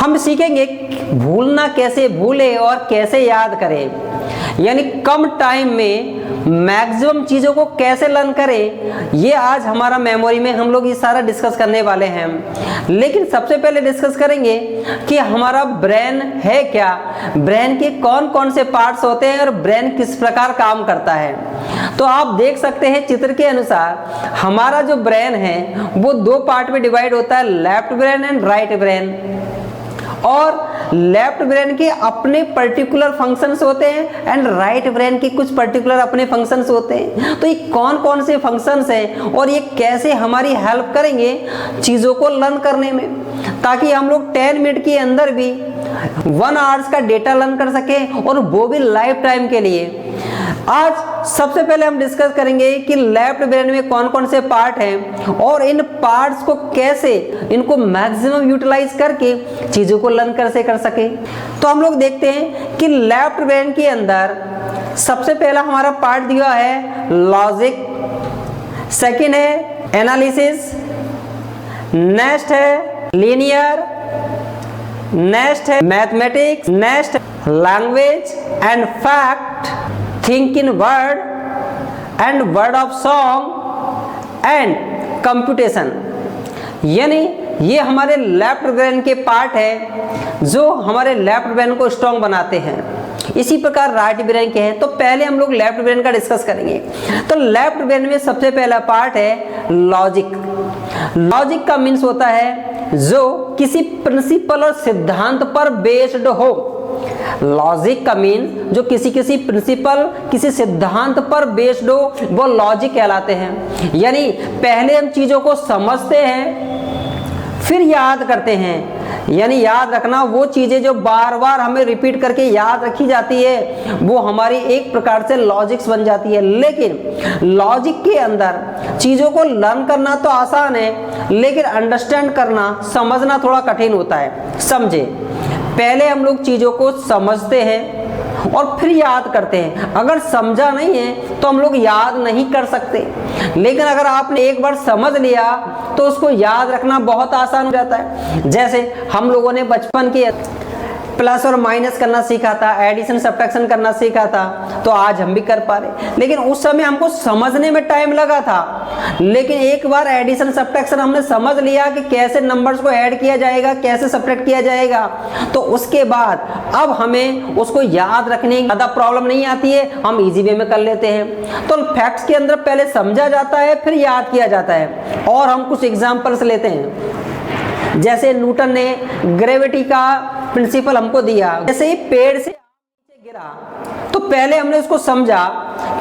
हम सीखेंगे भूलना कैसे भूले और कैसे याद करें, यानी कम टाइम में मैक्सिमम चीज़ों को कैसे लर्न करें। ये आज हमारा मेमोरी में हम लोग ये सारा डिस्कस करने वाले हैं। लेकिन सबसे पहले डिस्कस करेंगे कि हमारा ब्रेन है क्या, ब्रेन के कौन कौन से पार्ट्स होते हैं और ब्रेन किस प्रकार काम करता है। तो आप देख सकते हैं चित्र के अनुसार हमारा जो ब्रेन है वो दो पार्ट में डिवाइड होता है, left brain and right brain. और लेफ्ट ब्रेन के अपने पर्टिकुलर फंक्शंस होते हैं एंड राइट ब्रेन के कुछ पर्टिकुलर अपने फंक्शंस होते हैं। तो ये कौन कौन से फंक्शंस हैं और ये कैसे हमारी हेल्प करेंगे चीज़ों को लर्न करने में, ताकि हम लोग 10 मिनट के अंदर भी 1 आवर्स का डेटा लर्न कर सकें, और वो भी लाइफ टाइम के लिए। आज सबसे पहले हम डिस्कस करेंगे कि लेफ्ट ब्रेन में कौन कौन से पार्ट हैं और इन पार्ट्स को कैसे इनको मैक्सिमम यूटिलाइज करके चीज़ों को लर्न कैसे कर सके। तो हम लोग देखते हैं कि लेफ्ट ब्रेन के अंदर सबसे पहला हमारा पार्ट दिया है लॉजिक, सेकंड है एनालिसिस, नेक्स्ट है लीनियर, नेक्स्ट है mathematics, next language and fact, think in word and word of song and computation. यानी ये हमारे लेफ्ट ब्रेन के पार्ट है जो हमारे लेफ्ट ब्रेन को स्ट्रॉन्ग बनाते हैं। इसी प्रकार राइट ब्रेन के हैं। तो पहले हम लोग लेफ्ट ब्रेन का डिस्कस करेंगे। तो लेफ्ट ब्रेन में सबसे पहला पार्ट है लॉजिक। लॉजिक का मीन्स होता है जो किसी प्रिंसिपल और सिद्धांत पर बेस्ड हो। लॉजिक का मीन जो किसी प्रिंसिपल किसी सिद्धांत पर बेस्ड हो वो लॉजिक कहलाते हैं। यानी पहले हम चीजों को समझते हैं फिर याद करते हैं। यानी याद रखना वो चीजें जो बार बार हमें रिपीट करके याद रखी जाती है वो हमारी एक प्रकार से लॉजिक्स बन जाती है। लेकिन लॉजिक के अंदर चीजों को लर्न करना तो आसान है, लेकिन अंडरस्टैंड करना समझना थोड़ा कठिन होता है। समझे, पहले हम लोग चीज़ों को समझते हैं और फिर याद करते हैं। अगर समझा नहीं है तो हम लोग याद नहीं कर सकते, लेकिन अगर आपने एक बार समझ लिया तो उसको याद रखना बहुत आसान हो जाता है। जैसे हम लोगों ने बचपन के प्लस और माइनस करना सीखा था, एडिशन सब्ट्रैक्शन करना सीखा था, तो आज हम भी कर पा रहे। लेकिन उस समय हमको समझने में टाइम लगा था, लेकिन एक बार एडिशन सब्ट्रैक्शन हमने समझ लिया कि कैसे नंबर्स को ऐड किया जाएगा, कैसे सब्ट्रैक्ट किया जाएगा, तो उसके बाद अब हमें उसको याद रखने की ज़्यादा प्रॉब्लम नहीं आती है, हम इजी वे में कर लेते हैं। तो फैक्ट्स के अंदर पहले समझा जाता है फिर याद किया जाता है। और हम कुछ एग्जाम्पल्स लेते हैं। जैसे न्यूटन ने ग्रेविटी का प्रिंसिपल हमको दिया। जैसे ही पेड़ से गिरा तो पहले हमने उसको समझा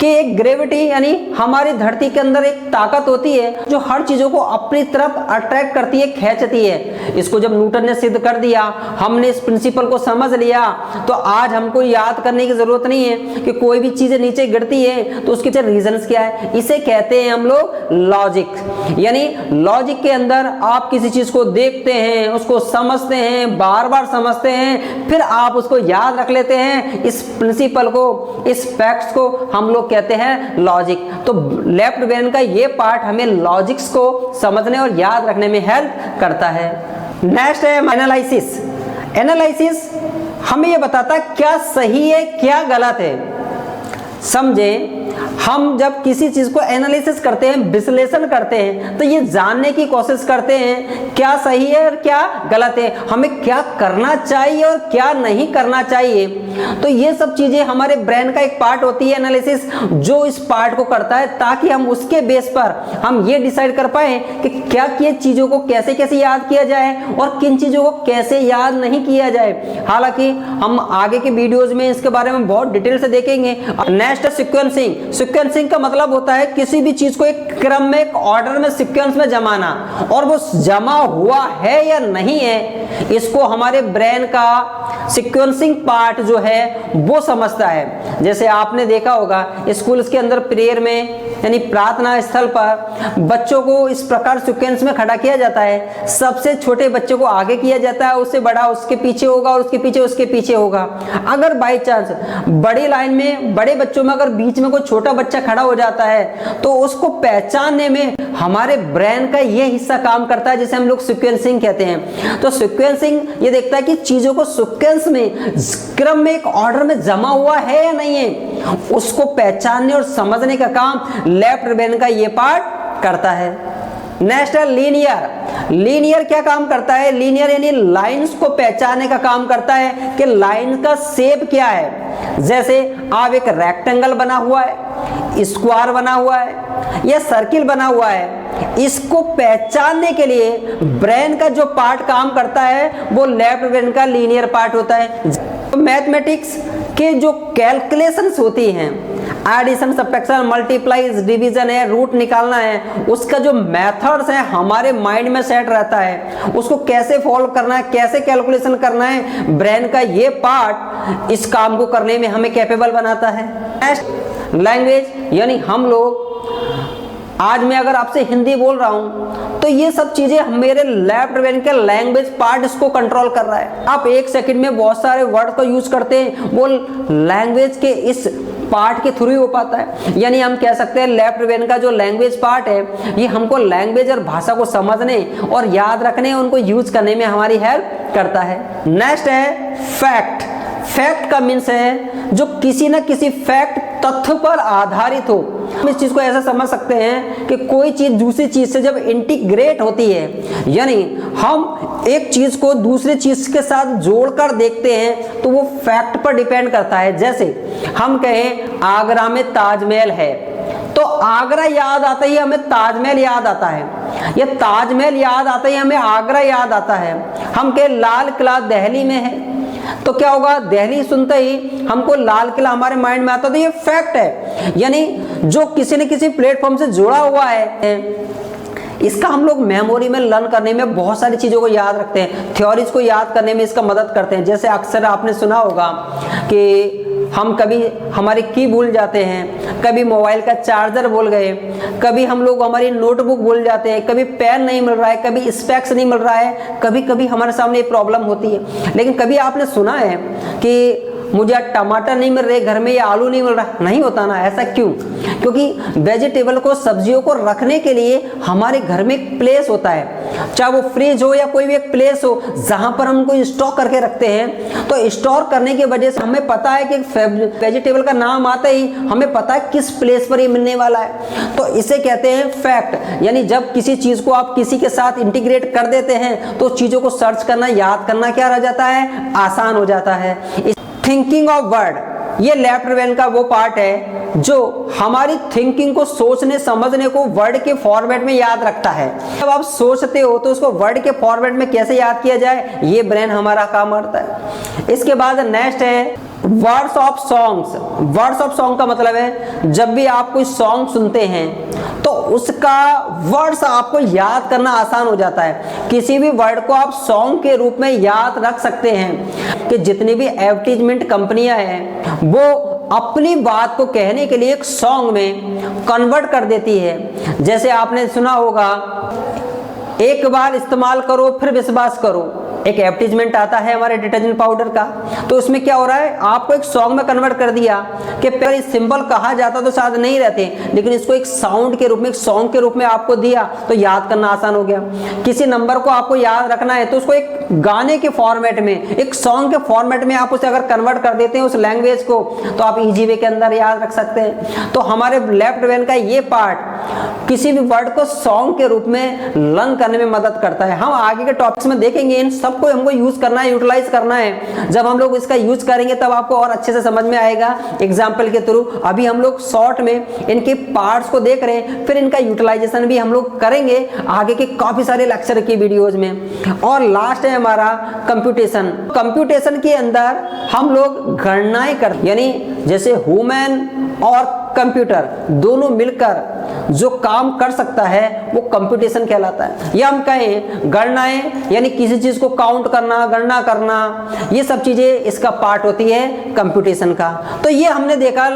कि एक ग्रेविटी यानी हमारी धरती के अंदर एक ताकत होती है जो हर चीजों को अपनी तरफ अट्रैक्ट करती है, खींचती है। इसको जब न्यूटन ने सिद्ध कर दिया, हमने इस प्रिंसिपल को समझ लिया, तो आज हमको याद करने की जरूरत नहीं है कि कोई भी चीज नीचे गिरती है तो उसके रीजंस क्या है। इसे कहते हैं हम लोग लॉजिक। यानी लॉजिक के अंदर आप किसी चीज को देखते हैं, उसको समझते हैं, बार बार समझते हैं, फिर आप उसको याद रख लेते हैं। इस प्रिंसिपल को, इस फैक्ट्स को हम लोग कहते हैं लॉजिक। तो लेफ्ट ब्रेन का ये पार्ट हमें लॉजिक्स को समझने और याद रखने में हेल्प करता है। नेक्स्ट है एनालिसिस। एनालिसिस हमें ये बताता है क्या सही है क्या गलत है। समझे, हम जब किसी चीज को एनालिसिस करते हैं, विश्लेषण करते हैं, तो ये जानने की कोशिश करते हैं क्या सही है और क्या गलत है, हमें क्या करना चाहिए और क्या नहीं करना चाहिए। तो ये सब चीजें हमारे ब्रेन का एक पार्ट होती है एनालिसिस, जो इस पार्ट को करता है ताकि हम उसके बेस पर हम ये डिसाइड कर पाए कि क्या किए चीजों को कैसे कैसे याद किया जाए और किन चीजों को कैसे याद नहीं किया जाए। हालांकि हम आगे के वीडियोज में इसके बारे में बहुत डिटेल से देखेंगे। Next sequencing. सीक्वेंसिंग का मतलब होता है किसी भी चीज को एक क्रम में, एक ऑर्डर में, सीक्वेंस में जमाना, और वो जमा हुआ है या नहीं है इसको हमारे ब्रेन का सीक्वेंसिंग पार्ट जो है वो समझता है। जैसे आपने देखा होगा स्कूल्स के अंदर प्रेयर में यानी प्रार्थना स्थल पर बच्चों को इस प्रकार सीक्वेंस में खड़ा किया जाता है। सबसे छोटे बच्चे को आगे किया जाता है, उससे बड़ा उसके पीछे होगा और उसके पीछे होगा। अगर बाई चांस बड़ी लाइन में बड़े बच्चों में अगर बीच में कोई छोटा बच्चा खड़ा हो जाता है तो उसको पहचानने में हमारे ब्रेन का ये हिस्सा काम करता है, जिसे हम लोग सीक्वेंसिंग कहते हैं। तो सीक्वेंसिंग ये देखता है कि चीजों को सीक्वेंस में, क्रम में, एक ऑर्डर में जमा हुआ है या नहीं है, उसको पहचानने और समझने का काम लेफ्ट ब्रेन का ये पार्ट करता है। नेक्स्ट है लीनियर। लीनियर क्या काम करता है? लीनियर यानी लाइंस को पहचानने का काम करता है कि लाइन का शेप क्या है। जैसे आप एक रेक्टेंगल बना हुआ है, स्क्वायर बना हुआ है या सर्किल बना हुआ है, इसको पहचानने के लिए ब्रेन का जो पार्ट काम करता है वो लेफ्ट ब्रेन का लीनियर पार्ट होता है। मैथमेटिक्स के जो कैलकुलेशंस होती हैं, एडिशन, सब्ट्रैक्शन, मल्टीप्लाई, डिवीजन है, रूट निकालना है, उसका जो मेथड्स है हमारे माइंड में सेट रहता है। उसको कैसे फॉलो करना है, कैसे कैलकुलेशन करना है, ब्रेन का ये पार्ट इस काम को करने में हमें कैपेबल बनाता है। नेक्स्ट लैंग्वेज, यानी हम लोग, आज मैं अगर आपसे हिंदी बोल रहा हूं तो ये सब चीजें मेरे लेफ्ट ब्रेन के लैंग्वेज पार्ट इसको कंट्रोल कर रहा है। आप एक सेकंड में बहुत सारे वर्ड का यूज करते हैं, वो लैंग्वेज के इस पार्ट के थ्रू ही हो पाता है। यानी हम कह सकते हैं लेफ्ट ब्रेन का जो लैंग्वेज पार्ट है ये हमको लैंग्वेज और भाषा को समझने और याद रखने, उनको यूज करने में हमारी हेल्प करता है। नेक्स्ट है फैक्ट। फैक्ट का मीन्स है जो किसी न किसी फैक्ट, तथ्य पर आधारित हो। हम इस चीज को ऐसा समझ सकते हैं कि कोई चीज दूसरी चीज से जब इंटीग्रेट होती है, यानी हम एक चीज को दूसरी चीज के साथ जोड़कर देखते हैं, तो वो फैक्ट पर डिपेंड करता है। जैसे हम कहें आगरा में ताजमहल है, तो आगरा याद आता ही हमें ताजमहल याद आता है, या ताजमहल याद आता ही हमें आगरा याद आता है। हम कहें लाल किला दिल्ली में है, तो क्या होगा, दिल्ली सुनते ही हमको लाल किला हमारे माइंड में आता, तो ये फैक्ट है। यानी जो किसी न किसी प्लेटफॉर्म से जुड़ा हुआ है, इसका हम लोग मेमोरी में लर्न करने में बहुत सारी चीजों को याद रखते हैं, थ्योरीज को याद करने में इसका मदद करते हैं। जैसे अक्सर आपने सुना होगा कि हम कभी हमारी की भूल जाते हैं, कभी मोबाइल का चार्जर भूल गए, कभी हम लोग हमारी नोटबुक भूल जाते हैं, कभी पेन नहीं मिल रहा है, कभी स्पेक्स नहीं मिल रहा है, कभी कभी हमारे सामने ये प्रॉब्लम होती है। लेकिन कभी आपने सुना है कि मुझे टमाटर नहीं मिल रहे घर में या आलू नहीं मिल रहा? नहीं होता ना। ऐसा क्यों? क्योंकि वेजिटेबल को, सब्जियों को रखने के लिए हमारे घर में एक प्लेस होता है, चाहे वो फ्रिज हो या कोई भी एक प्लेस हो जहां पर हम उनको स्टॉक करके रखते हैं। तो स्टोर करने की वजह से हमें पता है कि वेजिटेबल का नाम आते ही हमें पता है किस प्लेस पर ये मिलने वाला है। तो इसे कहते हैं फैक्ट। यानी जब किसी चीज को आप किसी के साथ इंटीग्रेट कर देते हैं तो चीजों को सर्च करना, याद करना क्या रह जाता है, आसान हो जाता है। थिंकिंग ऑफ वर्ड, ये लेफ्ट ब्रेन का वो पार्ट है जो हमारी थिंकिंग को, सोचने समझने को वर्ड के फॉर्मेट में याद रखता है। जब आप सोचते हो तो उसको वर्ड के फॉर्मेट में कैसे याद किया जाए, ये ब्रेन हमारा काम करता है। इसके बाद नेक्स्ट है words of songs. Words of song का मतलब है जब भी आप कोई सॉन्ग सुनते हैं तो उसका वर्ड्स आपको याद करना आसान हो जाता है। किसी भी वर्ड को आप सॉन्ग के रूप में याद रख सकते हैं। कि जितनी भी एडवर्टीजमेंट कंपनियां हैं वो अपनी बात को कहने के लिए एक सॉन्ग में कन्वर्ट कर देती है। जैसे आपने सुना होगा, एक बार इस्तेमाल करो फिर विश्वास करो, एक एडवर्टीजमेंट आता है हमारे डिटर्जेंट पाउडर का। तो उसमें क्या हो रहा है, आपको एक सॉन्ग में कन्वर्ट कर दिया कि पहले सिंबल कहा जाता तो शायद नहीं रहते, लेकिन इसको एक साउंड के रूप में, एक सॉन्ग के रूप में आपको दिया तो याद करना आसान हो गया। किसी नंबर को आपको याद रखना है तो उसको एक गाने के फॉर्मेट में, एक सॉन्ग के फॉर्मेट में आप उसे अगर कन्वर्ट कर देते हैं उस लैंग्वेज को, तो आप इजी वे के अंदर याद रख सकते हैं। तो हमारे लेफ्ट ब्रेन का ये पार्ट किसी भी वर्ड को सॉन्ग के रूप में लर्न करने में मदद करता है। हम आगे के टॉपिक्स में देखेंगे, इन सबको हमको यूज करना है, यूटिलाइज करना है। जब हम लोग इसका यूज करेंगे तब आपको और अच्छे से समझ में आएगा एग्जाम्पल के थ्रू। अभी हम लोग शॉर्ट में इनके पार्ट्स को देख रहे हैं, फिर इनका यूटिलाइजेशन भी हम लोग करेंगे आगे के काफी सारे लेक्चर की वीडियोज में। और लास्ट है हमारा कंप्यूटेशन। कंप्यूटेशन के अंदर हम लोग गणनाएं करते, यानी जैसे ह्यूमन और कंप्यूटर दोनों मिलकर जो काम कर सकता है वो कंप्यूटेशन कहलाता है। या हम कहें गणनाएं, यानी किसी चीज को काउंट करना, गणना करना, ये सब चीजें इसका पार्ट होती है कंप्यूटेशन का। तो ये हमने देखा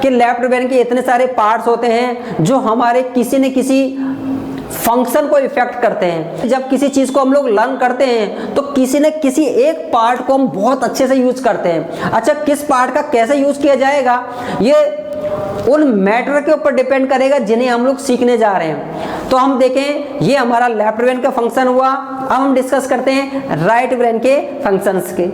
कि लेफ्ट ब्रेन के इतने सारे पार्ट्स होते हैं जो हमारे किसी न किसी फंक्शन को इफेक्ट करते हैं। जब किसी चीज को हम लोग लर्न करते हैं तो किसी न किसी एक पार्ट को हम बहुत अच्छे से यूज करते हैं। अच्छा, किस पार्ट का कैसे यूज किया जाएगा ये उन मैटर के ऊपर डिपेंड करेगा जिन्हें हम लोग सीखने जा रहे हैं। तो हम देखें, ये हमारा लेफ्ट ब्रेन का फंक्शन हुआ। अब हम डिस्कस करते हैं राइट ब्रेन के फंक्शंस के।